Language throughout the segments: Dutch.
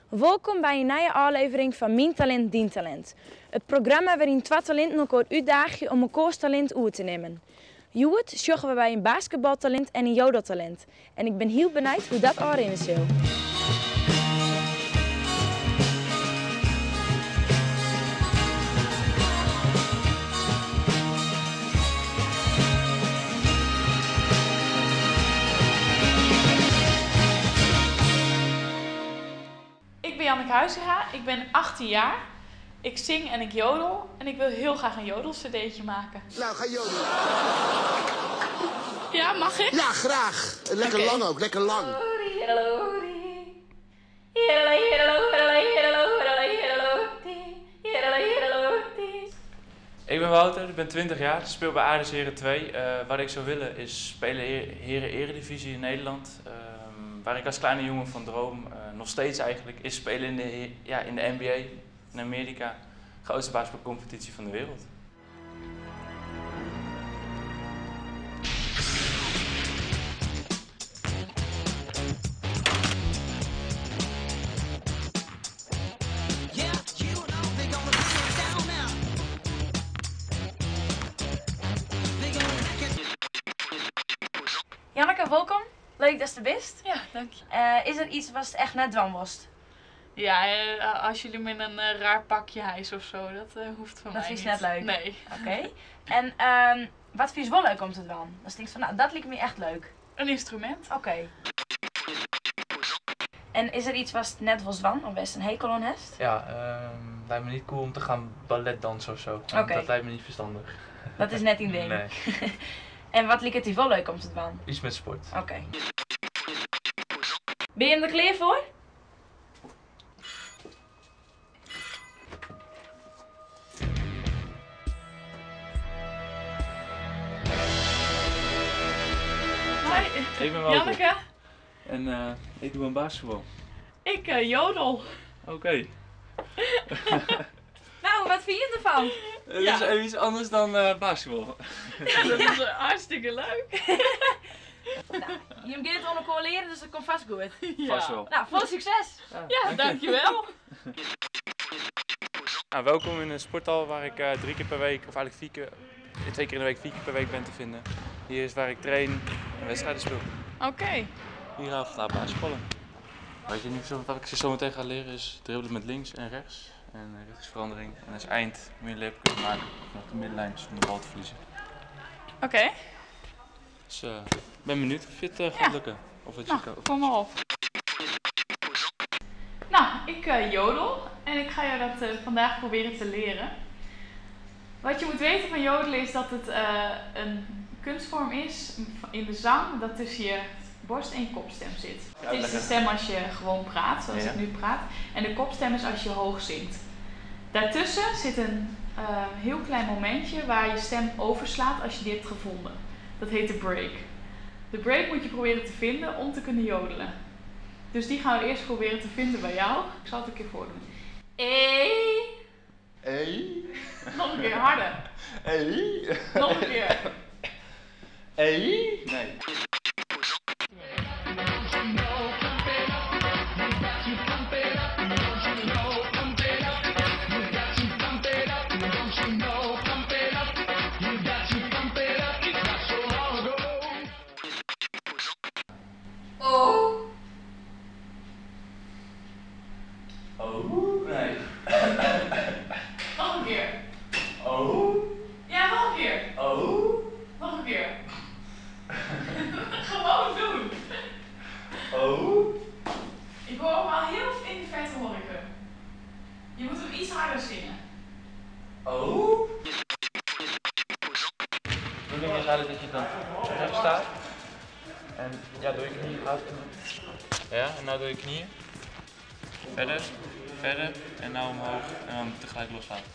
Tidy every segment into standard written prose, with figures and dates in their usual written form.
Welkom bij een nieuwe aflevering van Mijn Talent, Dien Talent. Het programma waarin twee talenten elkaar uitdagen om elkaars talent uit te nemen. Joet zoeken we bij een basketbaltalent en een jodeltalent. En ik ben heel benieuwd hoe dat aanrennen zal. Ik ben Janneke Huizinga, ik ben 18 jaar. Ik zing en ik jodel en ik wil heel graag een jodelcd'tje maken. Nou, ga jodelen. Ja, mag ik? Ja, graag. Lekker lang ook, lekker lang. Ik ben Wouter, ik ben 20 jaar, speel bij Aardes Heren 2. Wat ik zou willen is spelen Heren Eredivisie in Nederland. Waar ik als kleine jongen van droom, nog steeds eigenlijk, is spelen in de NBA in Amerika. De grootste basketbalcompetitie van de wereld. Janneke, welkom. Leuk dat je er bent. Ja, dank je. Is er iets wat het echt net dwan was? Ja, als jullie met een raar pakje hijs of zo, dat hoeft van mij Dat niet. is net leuk? Nee. Oké. En wat vind je wel leuk om te doen? Dat je denkt van, nou, dat lijkt me echt leuk. Een instrument. Oké. En is er iets wat het net was dwan, of best een hekel aan hebt? Ja, lijkt me niet cool om te gaan balletdansen of zo. Oké. Dat lijkt me niet verstandig. Dat is net een ding. Nee, En wat lijkt het hier wel leuk om te doen? iets met sport. Oké. Ben je er klaar voor? Hoi, Ik ben Wouter Janneke. en ik doe een basketbal. Ik jodel. Oké. Nou, wat vind je ervan? Het Ja. is even iets anders dan basketbal. Ja, dat is hartstikke leuk. Nou, je moet het onder elkaar leren, dus dat komt vast goed. Vast wel. Nou, veel succes! Ja, dankjewel. Nou, welkom in een sporthal waar ik 3 keer per week, of eigenlijk 2 keer in de week, 4 keer per week ben te vinden. Hier is waar ik train en wedstrijden speel. Oké. Hier gaan we vandaag basketballen. Weet je niet wat ik ze zo meteen ga leren is dribbelen met links en rechts. En richtingsverandering. En als eind moet je een layup kunnen maken vanaf de middenlijn zonder de bal te verliezen. Oké. Dus ik ben benieuwd of je het gaat lukken. Of het je Nou, kan. kom maar op. Nou, ik jodel en ik ga jou dat vandaag proberen te leren. Wat je moet weten van jodelen is dat het een kunstvorm is in de zang dat tussen je borst en je kopstem zit. Het is de stem als je gewoon praat, zoals Ja. ik nu praat. En de kopstem is als je hoog zingt. Daartussen zit een heel klein momentje waar je stem overslaat als je die hebt gevonden. Dat heet de break. De break moet je proberen te vinden om te kunnen jodelen. Dus die gaan we eerst proberen te vinden bij jou. Ik zal het een keer voordoen. Hey. Nog een keer harder. Hey. Nog een keer. Hey. Nee. Oh. Oh, nee. Nog een keer. Oh, Ja, nog een keer. oh, Nog een keer. Gewoon doen. oh. Ik hoor hem al heel in de verte hoor ik hem. Je moet hem iets harder zingen. Oh. De bedoeling is eigenlijk dat je dan recht staat. En ja, doe je knieën uit. Ja, en nou doe je knieën. Verder, verder en nou omhoog en dan tegelijk loslaten.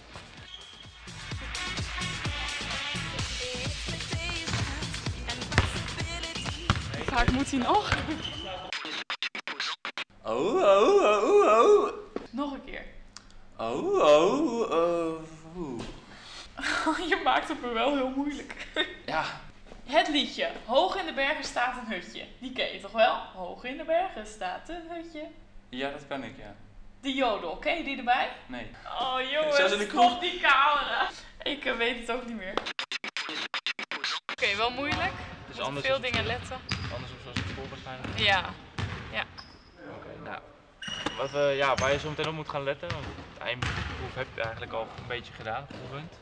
Hoe vaak moet hij nog? Oh, oh, oh, oh. Nog een keer. Oh, oh, oeh. Je maakt het me wel heel moeilijk. Ja. Het liedje. Hoog in de bergen staat een hutje. Die ken je toch wel? Hoog in de bergen staat een hutje. Ja, dat kan ik, ja. De jodel, ken je die erbij? Nee. Oh Zelfs in jongens, de kroeg. stop die camera. Ik weet het ook niet meer. Oké, wel moeilijk. Dus Moet op anders veel als op dingen letten. Anders zoals het voor waarschijnlijk. Ja. Ja. Oké, nou. Waar je zo meteen op moet gaan letten, want het eindproef heb je eigenlijk al een beetje gedaan, geoefend.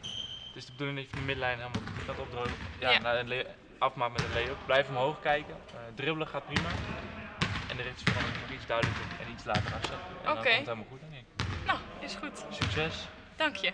Het is de bedoeling dat je van de middenlijn helemaal gaat opdrogen. Ja, Ja. naar de afmaak met een lay-up. Blijf omhoog kijken. Dribbelen gaat prima. En de richtingsverandering nog iets duidelijker en iets later afzetten. En dan komt Oké. het helemaal goed, denk ik. Nou, is goed. Succes! Dank je.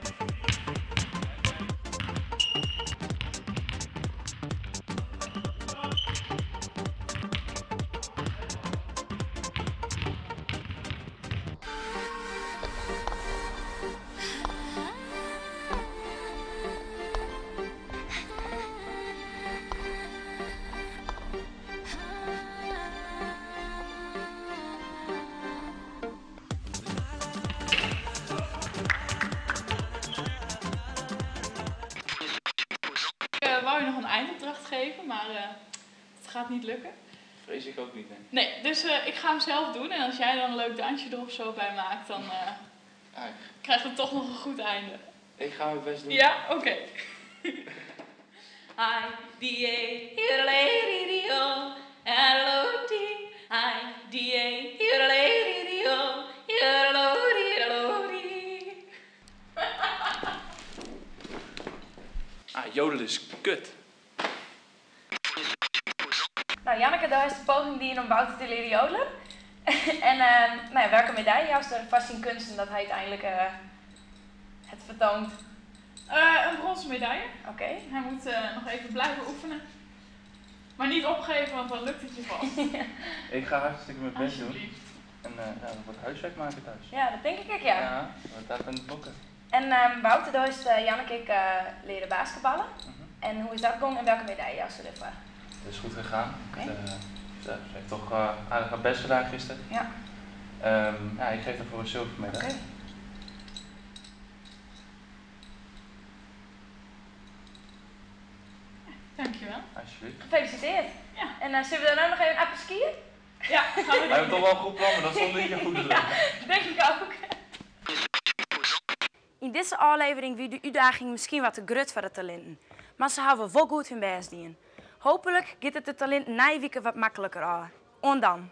Ik wou je nog een eindopdracht geven, maar het gaat niet lukken. Vrees ik ook niet, hè? Nee, dus ik ga hem zelf doen en als jij dan een leuk dansje er of zo bij maakt, dan krijgt het toch nog een goed einde. Ik ga mijn best doen. Ja, oké. I-D-A, yodelay-dee-dee-o, yodeloo-dee. I-D-A, yodelay-dee-dee-o, yodeloo-dee-yodeloo-dee. Jodel is kut. Nou, Janneke, dat is de poging die je om Wouter te leren jodelen. En welke medaille? Jou is er vast in kunsten dat hij uiteindelijk het vertoont. Een bronzen medaille. Oké. Hij moet nog even blijven oefenen. Maar niet opgeven, want dan lukt het je vast. Ik ga hartstikke mijn best doen. Alsjeblieft. En dat wordt huiswerk maken thuis. Ja, dat denk ik ook, ja. Ja, dat staat in het boeken. En Wouter, dat is Janneke ik leren basketballen. En hoe is dat gegaan en welke medaille jou zullen vragen? Het is goed gegaan. Oké. Ze heeft toch aardig haar best gedaan gisteren. Ja. Ik geef haar voor een zilvermedaille. Oké. Dankjewel. Alsjeblieft. Gefeliciteerd. Ja. En zullen we daarna nog even een apres skiën? Ja, gaan we We doen. hebben toch wel een goed plan, maar dat stond niet in je goede lucht. Denk ik ook. In deze aflevering wie de uitdaging misschien wat te grut voor de talenten. Maar ze hebben wel goed hun best gedaan. Hopelijk gaat het de talenten na weken wat makkelijker aan. En dan.